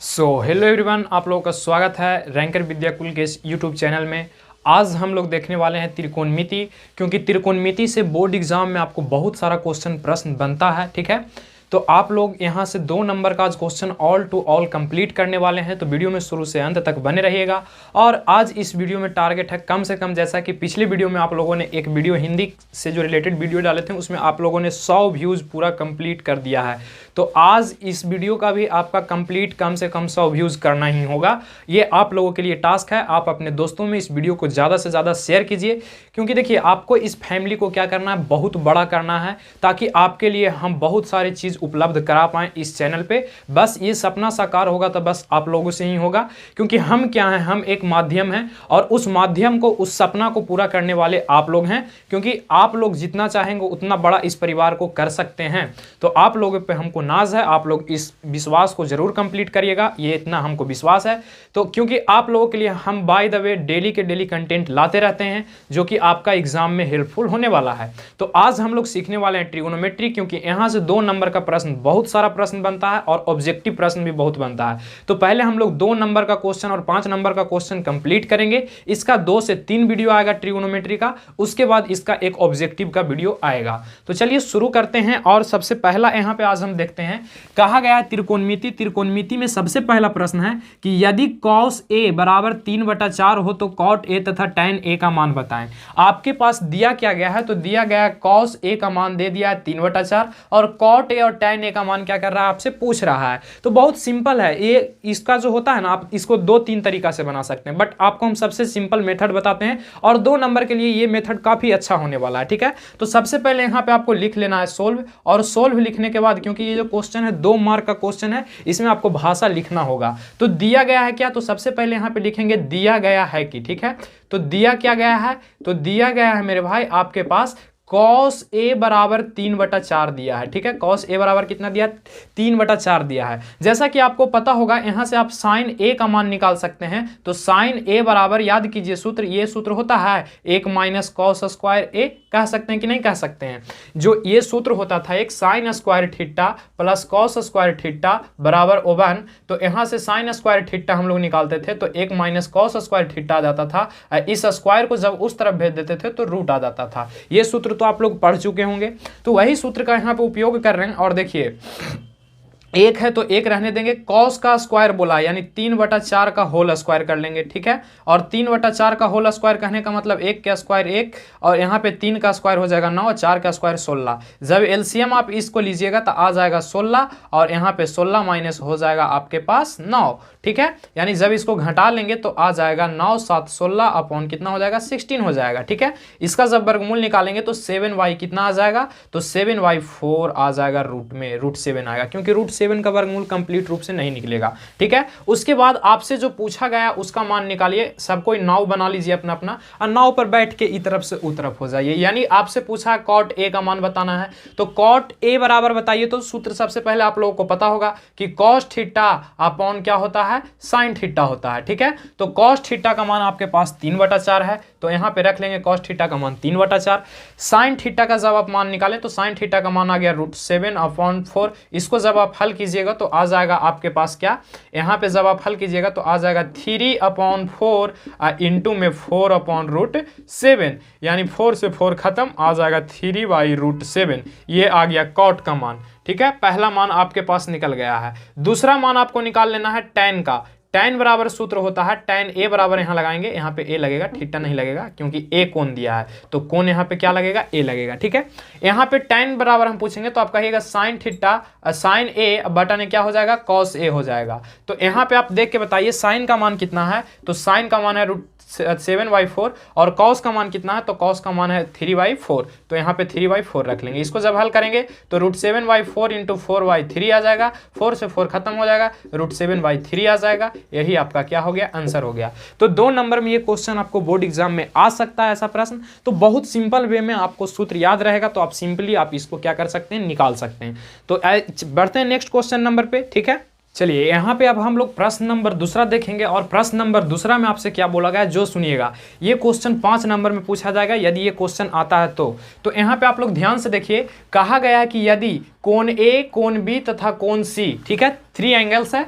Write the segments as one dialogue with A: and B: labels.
A: Hello everyone, आप लोगों का स्वागत है रैंकर विद्याकुल के इस यूट्यूब चैनल में। आज हम लोग देखने वाले हैं त्रिकोणमिति, क्योंकि त्रिकोणमिति से बोर्ड एग्जाम में आपको बहुत सारा प्रश्न बनता है। ठीक है, तो आप लोग यहाँ से 2 नंबर का आज question all to all complete करने वाले हैं, तो वीडियो में शुरू से अंत तक बने रहिएगा। और आज इस वीडियो में टारगेट है कम से कम, जैसा कि पिछले वीडियो में आप लोगों ने एक वीडियो हिंदी से जो रिलेटेड वीडियो डाले थे उसमें आप लोगों ने 100 व्यूज़ पूरा कंप्लीट कर दिया है। तो आज इस वीडियो का भी आपका कंप्लीट कम से कम 100 व्यूज़ करना ही होगा। ये आप लोगों के लिए टास्क है। आप अपने दोस्तों में इस वीडियो को ज़्यादा से ज़्यादा शेयर कीजिए, क्योंकि देखिए आपको इस फैमिली को क्या करना है, बहुत बड़ा करना है, ताकि आपके लिए हम बहुत सारी चीज़ उपलब्ध करा पाएँ इस चैनल पे। बस ये सपना साकार होगा तो बस आप लोगों से ही होगा, क्योंकि हम क्या हैं, हम एक माध्यम हैं और उस माध्यम को, उस सपना को पूरा करने वाले आप लोग हैं। क्योंकि आप लोग जितना चाहेंगे उतना बड़ा इस परिवार को कर सकते हैं। तो आप लोगों पे हमको नाज है, आप लोग इस विश्वास को जरूर कंप्लीट करिएगा, ये इतना हमको विश्वास है। तो क्योंकि आप लोगों के लिए हम बाय द वे डेली के डेली कंटेंट लाते रहते हैं, जो कि आपका एग्जाम में हेल्पफुल होने वाला है। तो आज हम लोग सीखने वाले हैं ट्रिगोनोमेट्री, क्योंकि यहाँ से 2 नंबर का प्रश्न, बहुत सारा प्रश्न बनता है और ऑब्जेक्टिव प्रश्न भी बहुत बनता है। तो पहले हम लोग 2 नंबर का क्वेश्चन और 5 नंबर का क्वेश्चन कंप्लीट करेंगे। इसका 2 से 3 वीडियो आएगा ट्रिगोनोमेट्री का, उसके बाद इसका एक ऑब्जेक्टिव का वीडियो आएगा। तो चलिए शुरू करते हैं। और सबसे पहला यहाँ पे आज हम देखते हैं, कहा गया है त्रिकोणमिति। त्रिकोणमिति में सबसे पहला प्रश्न है कि यदि cos a बराबर 3/4 हो तो cot a तथा tan a का मान बताएं। आपके पास दिया क्या गया है, तो दिया गया है cos a का मान दे दिया है 3/4 और cot a और tan a का मान क्या कर रहा है, आपसे पूछ रहा है। तो बहुत सिंपल है ये, इसका जो होता है ना, आप इसको 2-3 तरीका से बना सकते हैं, बट आपको हम सबसे सिंपल मेथड बताते हैं और 2 नंबर के लिए ये मेथड काफी अच्छा होने वाला है। ठीक है, तो सबसे पहले यहाँ पे आपको लिख लेना है सोल्व, और सोल्व लिखने के बाद, क्योंकि ये जो क्वेश्चन है 2 मार्क का क्वेश्चन है, इसमें आपको भाषा लिखना होगा। तो दिया गया है क्या, तो सबसे पहले यहाँ पे लिखेंगे दिया गया है कि। ठीक है, तो दिया क्या गया है, तो दिया गया है मेरे भाई आपके पास cos a बराबर 3/4 दिया है। ठीक है, cos a बराबर कितना दिया, 3/4 दिया है। जैसा कि आपको पता होगा, यहां से आप sin a का मान निकाल सकते हैं। तो sin a बराबर, याद कीजिए सूत्र, ये सूत्र होता है 1 माइनस cos स्क्वायर a, कह सकते हैं कि नहीं कह सकते हैं। जो ये सूत्र होता था एक sin square theta plus cos square theta बराबर 1। तो यहां से sin स्क्वायर थीटा हम लोग निकालते थे तो 1 माइनस cos स्क्वायर थीटा आ जाता था। इस स्क्वायर को जब उस तरफ भेज देते थे तो रूट आ जाता था। ये सूत्र तो आप लोग पढ़ चुके होंगे, तो वही सूत्र का यहाँ पे उपयोग कर रहे हैं। और देखिए, एक है तो एक रहने देंगे, cos का स्क्वायर बोला यानी 3/4 का होल स्क्वायर कर लेंगे। ठीक है, और 3/4 का होल स्क्वायर कहने का मतलब 1 का स्क्वायर 1, और यहाँ पे 3 का स्क्वायर हो जाएगा 9, 4 का स्क्वायर 16। जब एलसीएम आप इसको लीजिएगा तो आ जाएगा 16, और यहाँ पे 16 माइनस हो जाएगा आपके पास 9। ठीक है, यानी जब इसको घटा लेंगे तो आ जाएगा 9 7 16 अपॉन कितना हो जाएगा, 16 हो जाएगा। ठीक है, इसका जब वर्गमूल निकालेंगे तो 7y कितना आ जाएगा, तो 7y 4 आ जाएगा, रूट में √7 आएगा, क्योंकि √7 का वर्गमूल कंप्लीट रूप से नहीं निकलेगा। ठीक है, उसके बाद आपसे जो पूछा गया उसका मान निकालिए। सब कोई नाव बना लीजिए अपना अपना, और नाव पर बैठ के इस तरफ से उस तरफ हो जाइए। यानी आपसे पूछा cot a का मान बताना है, तो cot a बराबर बताइए। तो सूत्र सबसे पहले आप लोगों को पता होगा कि cos थीटा अपॉन क्या होता है, sin थीटा होता है। ठीक है, तो cos थीटा का मान आपके पास 3/4 है, तो यहां पे रख लेंगे cos थीटा का मान 3/4। sin थीटा का जब आप मान निकालें तो sin थीटा का मान आ गया √7/4। इसको जब आप हल कीजिएगा तो आ जाएगा आपके पास क्या, यहाँ पे जब आप हल कीजिएगा तो आ जाएगा 3/4 इंटू में 4/√7, यानी 4 से 4 खत्म, आ जाएगा 3/√7। ये आ गया cot का मान। ठीक है, पहला मान आपके पास निकल गया है। दूसरा मान आपको निकाल लेना है tan का। tan बराबर सूत्र होता है tan a बराबर, यहाँ लगाएंगे, यहाँ पे a लगेगा, थीटा नहीं लगेगा, क्योंकि a कोण दिया है, तो कोण यहाँ पे क्या लगेगा, a लगेगा। ठीक है, यहाँ पे tan बराबर हम पूछेंगे तो आप कहिएगा sin थीटा sin a बटा ने क्या हो जाएगा, cos a हो जाएगा। तो यहाँ पे आप देख के बताइए sin का मान कितना है, तो sin का मान है √7/4, और cos का मान कितना है, तो cos का मान है 3/4। तो यहाँ पे 3/4 रख लेंगे। इसको जब हल करेंगे तो √7/4 इंटू 4/3 आ जाएगा, 4 से 4 खत्म हो जाएगा, √7/3 आ जाएगा। यही आपका क्या हो गया, आंसर हो गया। तो 2 नंबर में ये क्वेश्चन आपको बोर्ड एग्जाम में आ सकता है, ऐसा प्रश्न। तो बहुत सिंपल वे में आपको सूत्र याद रहेगा, तो आप सिंपली आप इसको क्या कर सकते हैं, निकाल सकते हैं। तो बढ़ते हैं नेक्स्ट क्वेश्चन नंबर पे। ठीक है, चलिए यहाँ पे अब हम लोग प्रश्न नंबर दूसरा देखेंगे, और प्रश्न नंबर दूसरा में आपसे क्या बोला गया, जो सुनिएगा। ये क्वेश्चन 5 नंबर में पूछा जाएगा यदि ये क्वेश्चन आता है तो यहाँ पे आप लोग ध्यान से देखिए। कहा गया है कि यदि कोण A, कोण B तथा कोण C, ठीक है, 3 एंगल्स है,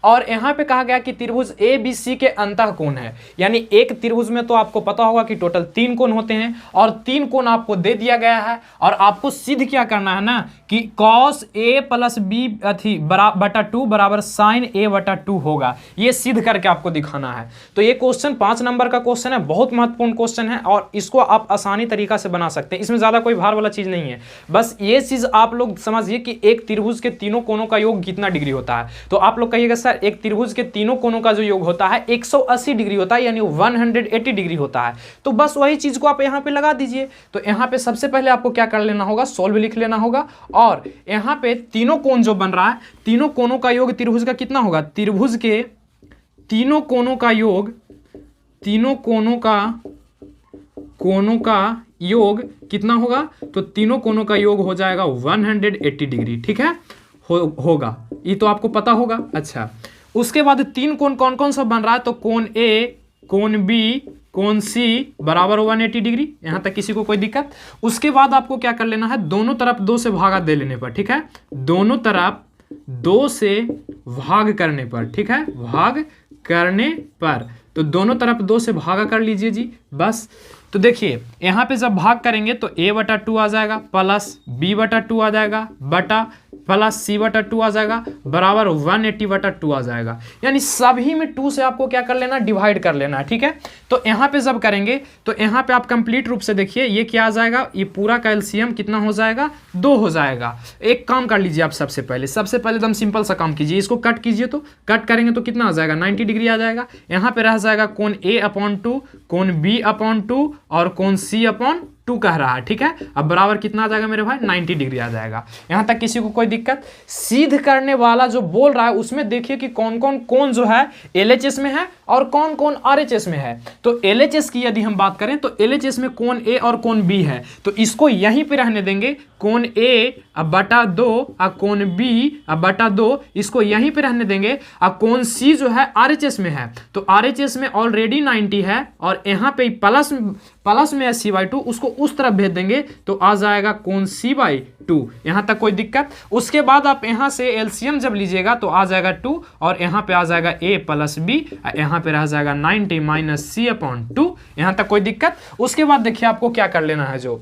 A: और यहाँ पे कहा गया कि त्रिभुज ए बी सी के अंतः कोण है, यानी एक त्रिभुज में तो आपको पता होगा कि टोटल 3 कोण होते हैं और 3 कोण आपको दे दिया गया है और आपको सिद्ध क्या करना है ना कि cos a प्लस बी बटा 2 बराबर sin a बटा 2 होगा, ये सिद्ध करके आपको दिखाना है। तो ये क्वेश्चन 5 नंबर का क्वेश्चन है, बहुत महत्वपूर्ण क्वेश्चन है और इसको आप आसानी तरीका से बना सकते हैं, इसमें ज़्यादा कोई भार वाला चीज़ नहीं है। बस ये चीज़ आप लोग समझिए कि एक त्रिभुज के तीनों कोणों का योग कितना डिग्री होता है। तो आप लोग कहिएगा सर एक त्रिभुज के तीनों कोणों का जो योग होता है 180 डिग्री होता है, यानी 180 डिग्री होता है। तो बस वही चीज़ को आप यहाँ पे लगा दीजिए। तो यहाँ पे सबसे पहले आपको क्या कर लेना होगा, सोल्व लिख लेना होगा और यहाँ पे तीनों कोण जो बन रहा है, तीनों कोणों का योग त्रिभुज का कितना होगा, त्रिभुज के तीनों कोणों का योग, तीनों कोणों का योग कितना होगा, तो तीनों कोणों का योग हो जाएगा 180 डिग्री, ठीक है, होगा, ये तो आपको पता होगा। अच्छा, उसके बाद 3 कोण कौन कौन सा बन रहा है, तो कोण ए, कोण बी, कोण सी बराबर 180 डिग्री, यहां तक किसी को कोई दिक्कत। उसके बाद आपको क्या कर लेना है, दोनों तरफ 2 से भागा दे लेने पर, ठीक है, दोनों तरफ 2 से भाग करने पर, ठीक है, भाग करने पर, तो दोनों तरफ 2 से भागा कर लीजिए जी, बस। तो देखिए यहाँ पे जब भाग करेंगे तो a बटा 2 आ जाएगा प्लस b बटा 2 आ जाएगा बटा प्लस c बटा 2 आ जाएगा बराबर 180 बटा 2 आ जाएगा, यानी सभी में 2 से आपको क्या कर लेना, डिवाइड कर लेना है, ठीक है। तो यहाँ पे जब करेंगे तो यहाँ पे आप कंप्लीट रूप से देखिए ये क्या आ जाएगा, ये पूरा का एलसीएम कितना हो जाएगा, 2 हो जाएगा। एक काम कर लीजिए आप, सबसे पहले एकदम सिंपल सा काम कीजिए, इसको कट कीजिए, तो कट करेंगे तो कितना आ जाएगा, 90 डिग्री आ जाएगा। यहाँ पे रह जाएगा कोण a/2, कोण b/2 और कोण c/2 कह रहा है, ठीक है। अब बराबर कितना आ जाएगा मेरे भाई, 90 डिग्री आ जाएगा। यहां तक किसी को कोई दिक्कत। सिद्ध करने वाला जो बोल रहा है उसमें देखिए कि कौन कौन कोण जो है एलएचएस में है और कौन कौन आरएचएस में है। तो एलएचएस की यदि हम बात करें तो एलएचएस में कोण ए और कोण बी है, तो इसको यहीं पे रहने देंगे, कोण ए अब बटा 2 और कोण बी अब बटा 2, इसको यहीं पे रहने देंगे। अब कोण सी जो है आरएचएस में है, तो आरएचएस में ऑलरेडी 90 है और यहाँ पे प्लस में है c/2, उसको उस तरफ भेज देंगे तो आ जाएगा कोण c/2। यहाँ तक कोई दिक्कत। उसके बाद आप यहाँ से एलसीएम जब लीजिएगा तो आ जाएगा 2 और यहाँ पे आ जाएगा a प्लस बी, यहाँ पे रह जाएगा 90 माइनस c/2। यहाँ तक कोई दिक्कत। उसके बाद देखिए आपको क्या कर लेना है, जो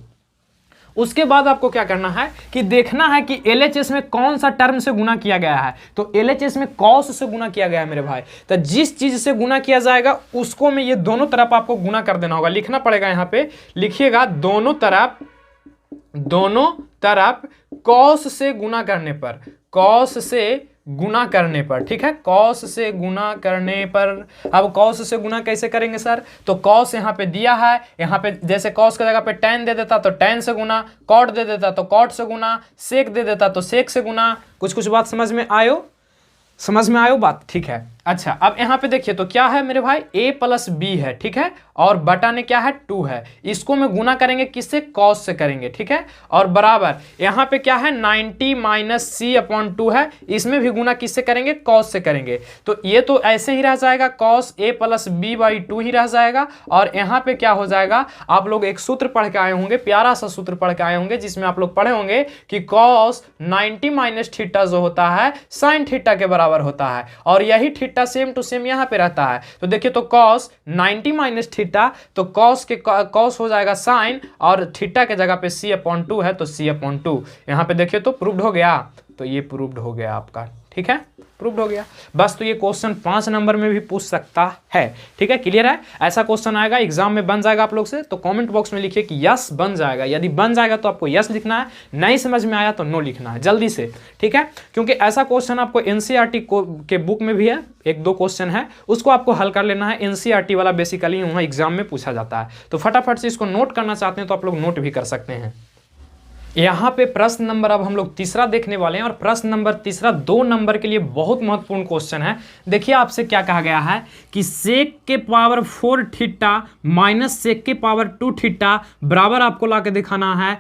A: उसके बाद आपको क्या करना है कि देखना है कि एलएचएस में कौन सा टर्म से गुना किया गया है। तो एलएचएस में कॉस से गुना किया गया है मेरे भाई, तो जिस चीज से गुना किया जाएगा उसको में ये दोनों तरफ आपको गुना कर देना होगा। लिखना पड़ेगा, यहाँ पे लिखिएगा दोनों तरफ कॉस से गुना करने पर, कॉस से गुना करने पर, ठीक है, कॉस से गुना करने पर। अब कॉस से गुना कैसे करेंगे सर, तो कॉस यहाँ पे दिया है, यहाँ पे जैसे कॉस की जगह पे टैन दे देता तो टैन से गुना, कॉट दे देता तो कॉट से गुना, सेक दे देता तो सेक से गुना। कुछ बात समझ में आयो बात, ठीक है। अच्छा, अब यहाँ पे देखिए तो क्या है मेरे भाई, a प्लस बी है, ठीक है, और बटा ने क्या है 2 है, इसको में गुना करेंगे किससे, कॉस से करेंगे, ठीक है, और बराबर यहाँ पे क्या है 90 माइनस c/2 है, इसमें भी गुना किससे करेंगे, कॉस से करेंगे। तो ये तो ऐसे ही रह जाएगा, कॉस a प्लस b/2 ही रह जाएगा। और यहाँ पे क्या हो जाएगा, आप लोग एक सूत्र पढ़ के आए होंगे, प्यारा सा सूत्र पढ़ के आए होंगे, जिसमें आप लोग पढ़े होंगे कि कॉस 90 माइनस थीटा जो होता है साइन थीटा के बराबर होता है, और यही थीटा सेम टू सेम यहाँ पे रहता है। तो देखिए तो cos 90 माइनस थीटा, तो cos हो जाएगा साइन, और थीटा के जगह पे c/2 है तो c/2। यहाँ पे देखिए तो प्रूव्ड हो गया, तो ये प्रूव्ड हो गया आपका, ठीक है, प्रूव्ड हो गया। बस तो ये क्वेश्चन 5 नंबर में भी पूछ सकता है, ठीक है, क्लियर है। ऐसा क्वेश्चन आएगा एग्जाम में, बन जाएगा आप लोग से, तो कमेंट बॉक्स में लिखिए कि यस बन जाएगा। यदि बन जाएगा तो आपको यस लिखना है, नहीं समझ में आया तो नो लिखना है जल्दी से, ठीक है, क्योंकि ऐसा क्वेश्चन आपको एनसीईआरटी के बुक में भी है, 1-2 क्वेश्चन है, उसको आपको हल कर लेना है। एनसीईआरटी वाला बेसिकली वहाँ एग्जाम में पूछा जाता है, तो फटाफट से इसको नोट करना चाहते हैं तो आप लोग नोट भी कर सकते हैं। यहाँ पे प्रश्न नंबर अब हम लोग तीसरा देखने वाले हैं, और प्रश्न नंबर तीसरा 2 नंबर के लिए बहुत महत्वपूर्ण क्वेश्चन है। देखिए आपसे क्या कहा गया है कि सेक के पावर 4 थीटा माइनस सेक के पावर 2 थीटा बराबर आपको ला के दिखाना है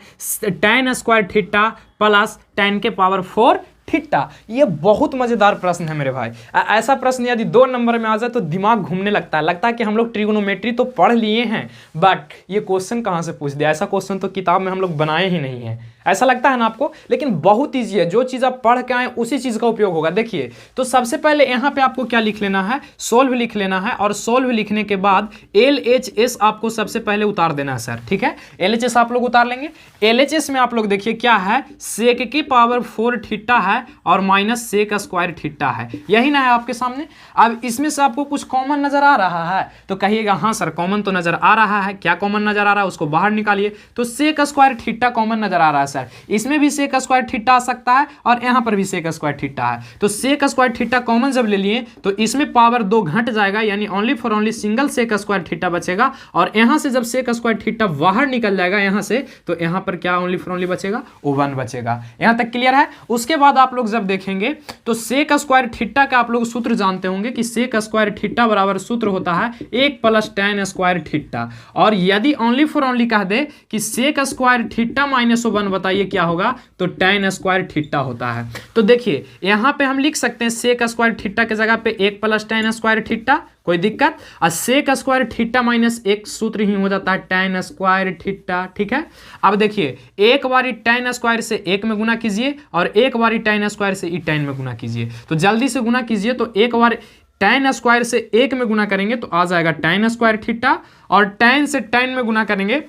A: tan² थीटा प्लस tan के पावर 4 थीटा। ये बहुत मजेदार प्रश्न है मेरे भाई। ऐसा प्रश्न यदि 2 नंबर में आ जाए तो दिमाग घूमने लगता है कि हम लोग ट्रिग्नोमेट्री तो पढ़ लिए हैं, बट ये क्वेश्चन कहाँ से पूछ दिया। ऐसा क्वेश्चन तो किताब में हम लोग बनाए ही नहीं है, ऐसा लगता है ना आपको। लेकिन बहुत ईजी है, जो चीज़ आप पढ़ के आए उसी चीज़ का उपयोग होगा। देखिए तो सबसे पहले यहाँ पे आपको क्या लिख लेना है, सोल्व लिख लेना है, और सोल्व लिखने के बाद LHS आपको सबसे पहले उतार देना है सर, ठीक है। LHS आप लोग उतार लेंगे। LHS में आप लोग देखिए क्या है, सेक की पावर 4 थीटा है और माइनस सेक स्क्वायर थीटा है, यही ना है आपके सामने। अब इसमें से आपको कुछ कॉमन नजर आ रहा है तो कहिएगा हाँ सर कॉमन तो नजर आ रहा है। क्या कॉमन नजर आ रहा है उसको बाहर निकालिए। तो सेक स्क्वायर थीटा कॉमन नजर आ रहा है सर, इसमें भी सेक स्क्वायर थीटा आ सकता है और यहाँ पर भी सेक स्क्वायर थीटा है। तो सेक स्क्वायर थीटा कॉमन जब ले लिए तो इसमें पावर 2 घट जाएगा, यानी only for only single sec square theta बचेगा। और यहाँ से जब सेक स्क्वायर थीटा बाहर निकल जाएगा यहाँ से, तो यहाँ पर क्या ओनली फॉर ओनली बचेगा, 1 बचेगा। यहाँ तक क्लियर है। उसके बाद आप लोग जब देखेंगे तो सेक स्क्वायर थीटा का आप लोग सूत्र जानते होंगे कि सेक स्क्वायर थीटा बराबर सूत्र होता है 1 + tan स्क्वायर थीटा। और यदि ओनली फॉर ओनली कह दे कि सेक स्क्वायर थीटा माइनस 1, बताइए क्या होगा, तो tan स्क्वायर थीटा होता है। तो देखिए यहाँ पे हम लिख सकते हैं सेक स्क्वायर थीटा के जगह पे 1 + tan स्क्वायर थीटा, कोई दिक्कत। और सेक स्क्वायर थीटा माइनस 1 सूत्र ही हो जाता है tan स्क्वायर थीटा, ठीक है। अब देखिए एक बारी tan स्क्वायर से 1 में गुना कीजिए और एक बारी tan स्क्वायर से ई tan में गुना कीजिए। तो जल्दी से गुना कीजिए, तो एक बार tan स्क्वायर से 1 में गुना करेंगे तो आ जाएगा tan स्क्वायर थीटा, और tan से tan में गुना करेंगे,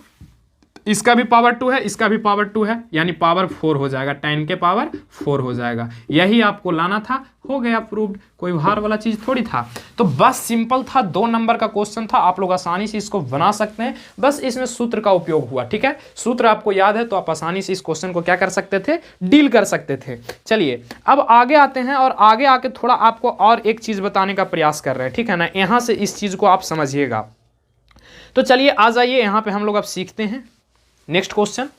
A: इसका भी पावर 2 है, इसका भी पावर 2 है, यानी पावर 4 हो जाएगा, tan के पावर 4 हो जाएगा। यही आपको लाना था, हो गया प्रूव्ड, कोई भार वाला चीज थोड़ी था। तो बस सिंपल था, 2 नंबर का क्वेश्चन था, आप लोग आसानी से इसको बना सकते हैं। बस इसमें सूत्र का उपयोग हुआ, ठीक है। सूत्र आपको याद है तो आप आसानी से इस क्वेश्चन को क्या कर सकते थे, डील कर सकते थे। चलिए अब आगे आते हैं, और आगे आके थोड़ा आपको और एक चीज बताने का प्रयास कर रहे हैं, ठीक है ना। यहां से इस चीज को आप समझिएगा। तो चलिए आ जाइए, यहां पर हम लोग अब सीखते हैं नेक्स्ट क्वेश्चन।